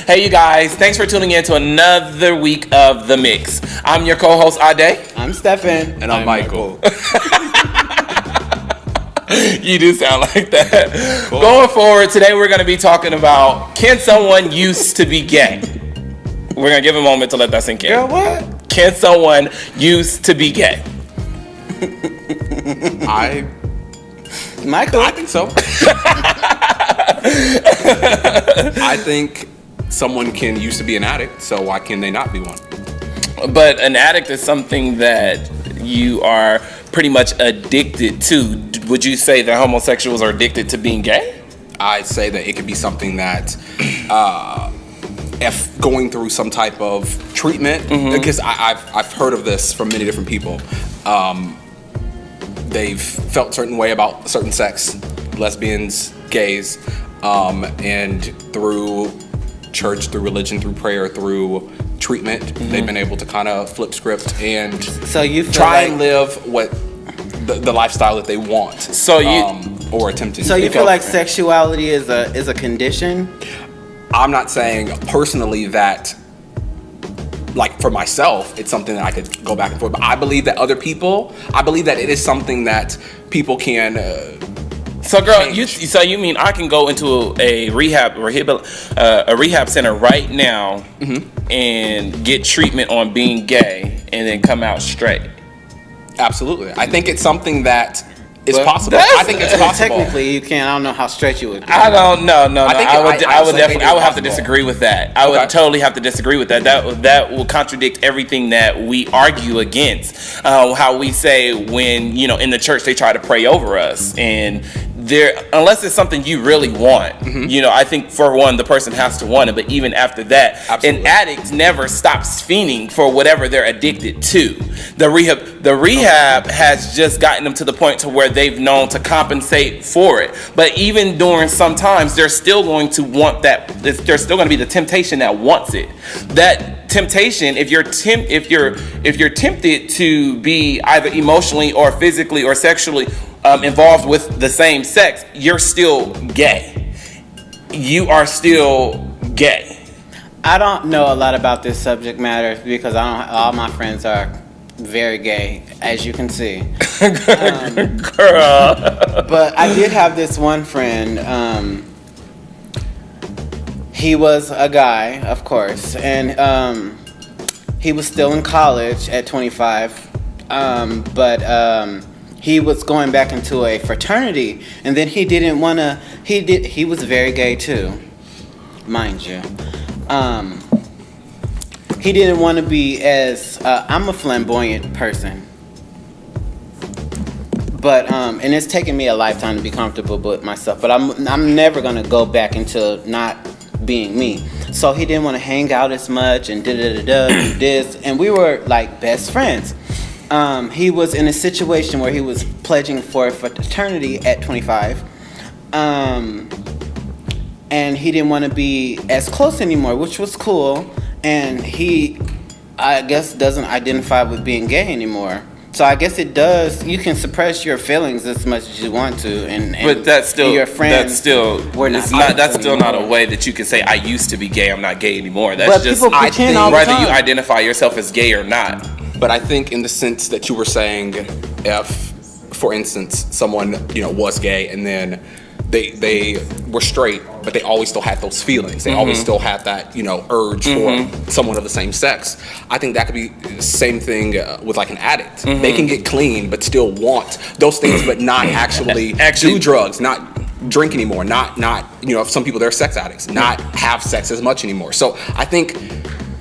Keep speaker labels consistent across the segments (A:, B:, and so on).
A: Hey, you guys. Thanks for tuning in to another week of The Mix. I'm your co-host, Ade.
B: I'm Stefan.
C: And I'm Michael.
A: You do sound like that.
C: Cool.
A: Going forward, today we're going to be talking about, can someone used to be gay? We're going to give a moment to let that sink in.
B: Girl, what?
A: Can someone used to be gay?
B: Michael?
C: I think so. I think someone can used to be an addict, so why can they not be one?
A: But an addict is something that you are pretty much addicted to. Would you say that homosexuals are addicted to being gay?
C: I'd say that it could be something that, if going through some type of treatment, because I've heard of this from many different people. They've felt a certain way about a certain sex, lesbians, gays, and through church, through religion, through prayer, through treatment, they've been able to kind of flip script and
B: So you feel
C: try
B: like,
C: and live what the lifestyle that they want.
A: So you-
C: or attempting.
B: So you
C: to.
B: feel like sexuality is a condition?
C: I'm not saying personally that, like for myself, it's something that I could go back and forth. But I believe that I believe that it is something that people can.
A: So, girl,
C: change.
A: you mean I can go into a rehab center right now and get treatment on being gay and then come out straight?
C: Absolutely, I think it's something that is
A: But
C: possible.
A: that's-
C: I think it's possible.
B: Technically, you can't. I don't know how straight you would be.
A: I don't know. No.
C: I think
A: I would
C: honestly
A: definitely.
C: think
A: I would
C: it's
A: have to
C: possible.
A: disagree with that. I would
C: Okay.
A: totally have to disagree with that. That will contradict everything that we argue against. How we say when in the church they try to pray over us, and unless it's something you really want, I think for one the person has to want it. But even after that,
C: Absolutely.
A: an addict never stops fiending for whatever they're addicted to. The rehab has just gotten them to the point to where they've known to compensate for it. But even during some times, they're still going to want that. There's still going to be the temptation that wants it. That temptation, if you're tempted to be either emotionally or physically or sexually involved with the same sex, you're still gay. You are still gay.
B: I don't know a lot about this subject matter because all my friends are very gay, as you can see.
A: Girl.
B: But I did have this one friend. He was a guy, of course, and he was still in college at 25. But he was going back into a fraternity, and then he didn't want to. He was very gay too, mind you. He didn't want to be as. I'm a flamboyant person. But and it's taken me a lifetime to be comfortable with myself. But I'm never gonna go back into not being me. So he didn't want to hang out as much and do this. And we were like best friends. He was in a situation where he was pledging for a fraternity at 25. And he didn't want to be as close anymore, which was cool. And he, I guess, doesn't identify with being gay anymore. So I guess it does. You can suppress your feelings as much as you want to, and
A: But that's still
B: your friends.
A: That's still
B: were not.
A: That's still not a way that you can say I used to be gay. I'm not gay anymore. That's
B: But
A: just
B: people pretend all the
A: whether
B: time.
A: you identify yourself as gay or not.
C: But I think in the sense that you were saying, if, for instance, someone was gay and then they were straight, but they always still had those feelings. They always still had that urge for someone of the same sex. I think that could be the same thing with like an addict. They can get clean but still want those things, but not actually do drugs, not drink anymore, not some people they're sex addicts, not have sex as much anymore. So I think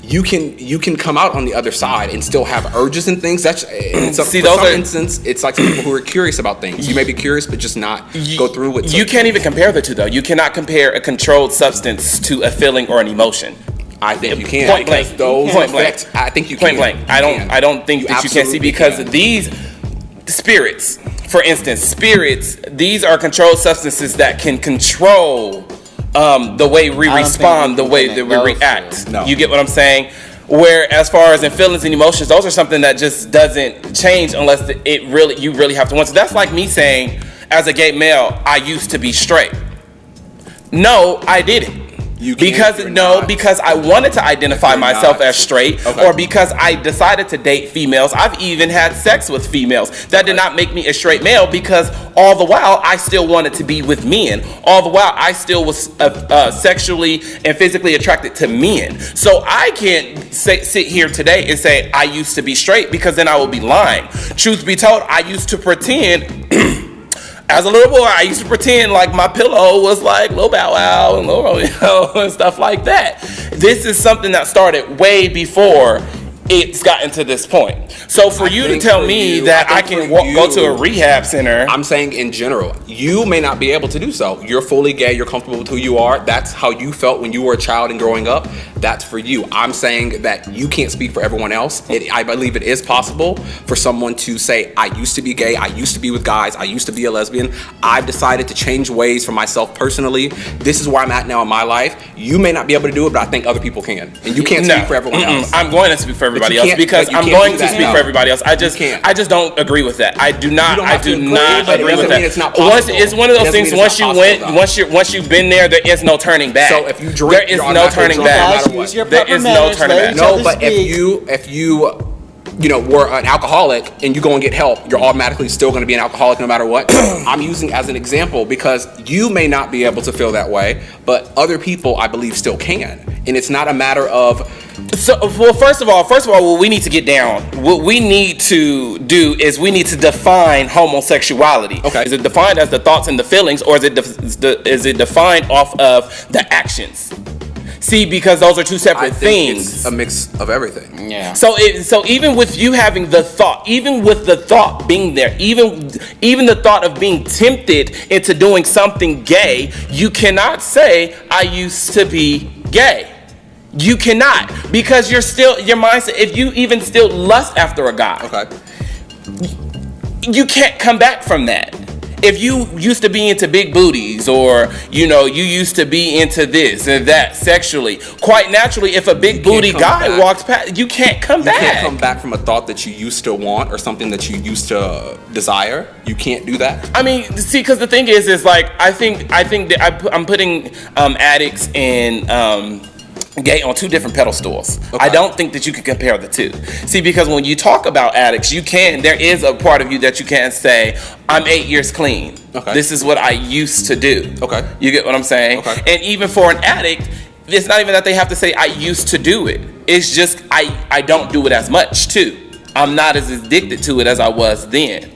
C: you can come out on the other side and still have urges and things. Instance, it's like some people who are curious about things. You may be curious, but just not go through with.
A: You can't even compare the two, though. You cannot compare a controlled substance to a feeling or an emotion.
C: I think you can.
A: Point blank.
C: Those
A: Point blank.
C: effects, I think you
A: Point
C: can.
A: blank. I don't think that you can see, because these spirits, for instance, these are controlled substances that can control the way we respond, the way that we react.
C: No.
A: You get what I'm saying? Where as far as in feelings and emotions, those are something that just doesn't change unless you really have to want. So that's like me saying, as a gay male, I used to be straight. No, I didn't. Because I wanted to identify myself as straight, or because I decided to date females. I've even had sex with females. That did not make me a straight male, because all the while I still wanted to be with men. All the while I still was sexually and physically attracted to men. So I can't sit here today and say I used to be straight, because then I will be lying. Truth be told, I used to pretend. As a little boy, I used to pretend like my pillow was like Lil Bow Wow and Lil Romeo and stuff like that. This is something that started way before it's gotten to this point. So for you to tell me that I can go to a rehab center.
C: I'm saying in general, you may not be able to do so. You're fully gay, you're comfortable with who you are. That's how you felt when you were a child and growing up. That's for you. I'm saying that you can't speak for everyone else. I believe it is possible for someone to say, I used to be gay, I used to be with guys, I used to be a lesbian. I've decided to change ways for myself personally. This is where I'm at now in my life. You may not be able to do it, but I think other people can. And you can't speak for everyone else.
A: I'm going to speak for everybody else, because I'm going to speak for everybody else. I just don't agree with that. I do not agree with that.
C: It's not possible.
A: It's one of those things. Once you've been there there is no turning back.
C: So if you drink,
A: there is no turning back. There is no turning back.
C: No, but if you were an alcoholic and you go and get help, you're automatically still going to be an alcoholic no matter what. I'm using as an example because you may not be able to feel that way, but other people, I believe, still can. And it's not a matter of.
A: So, well, first of all, what we need to get down, what we need to do is we need to define homosexuality.
C: Okay.
A: Is it defined as the thoughts and the feelings, or is it defined off of the actions? See, because those are two separate things.
C: It's a mix of everything.
B: Yeah.
A: So even with you having the thought, even with the thought being there, even the thought of being tempted into doing something gay, you cannot say I used to be gay. You cannot, because you're still, your mindset, if you even still lust after a guy, you can't come back from that. If you used to be into big booties, or you used to be into this and that sexually, quite naturally, if a big booty guy walks past, you can't come back.
C: You can't come back from a thought that you used to want or something that you used to desire. You can't do that.
A: I mean, see, because the thing is like I think that I'm putting addicts and gay on two different pedestals. Okay. I don't think that you can compare the two. See, because when you talk about addicts, there is a part of you that you can say, I'm 8 years clean. Okay. This is what I used to do. Okay. You get what I'm saying? Okay. And even for an addict, it's not even that they have to say, I used to do it. It's just, I don't do it as much too. I'm not as addicted to it as I was then.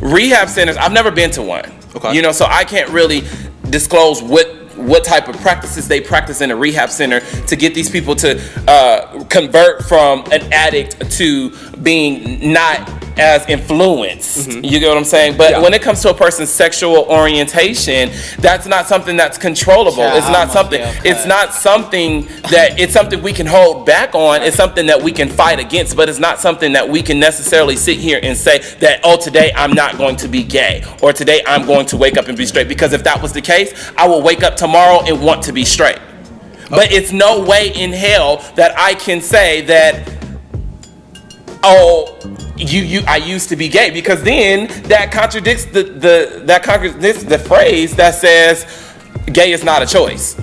A: Rehab centers, I've never been to one. Okay. So I can't really disclose what type of practices they practice in a rehab center to get these people to convert from an addict to being not as influenced. Mm-hmm. You get what I'm saying? But when it comes to a person's sexual orientation, that's not something that's controllable. It's not something. It's not something that it's something we can hold back on. It's something that we can fight against, but it's not something that we can necessarily sit here and say that, oh, today I'm not going to be gay, or today I'm going to wake up and be straight. Because if that was the case, I will wake up tomorrow and want to be straight. But it's no way in hell that I can say that, oh, I used to be gay, because then that contradicts the phrase that says gay is not a choice.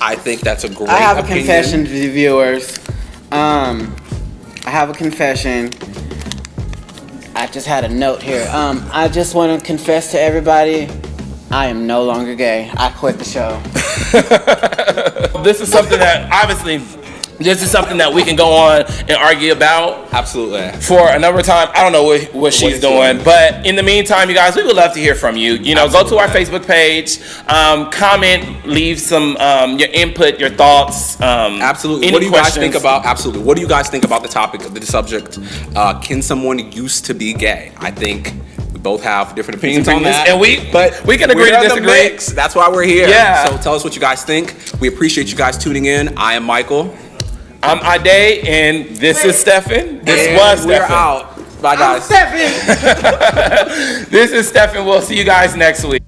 C: I think that's a great
B: I have
C: opinion.
B: A confession to the viewers. I have a confession. I just had a note here. I just want to confess to everybody, I am no longer gay. I quit the show.
A: This is something that we can go on and argue about.
C: Absolutely.
A: For a number of time. I don't know what she's doing. But in the meantime, you guys, we would love to hear from you. Go to our Facebook page, comment, leave some your input, your thoughts.
C: Absolutely. What do you guys think about? Absolutely. What do you guys think about the topic of the subject? Can someone used to be gay? I think we both have different opinions on that,
A: and we can agree to disagree.
C: That's why we're here.
A: Yeah.
C: So tell us what you guys think. We appreciate you guys tuning in. I am Michael.
A: I'm Ade, and this is Stefan. This was Stefan.
C: We're out. Bye, guys.
B: I'm Stefan.
A: This is Stefan. We'll see you guys next week.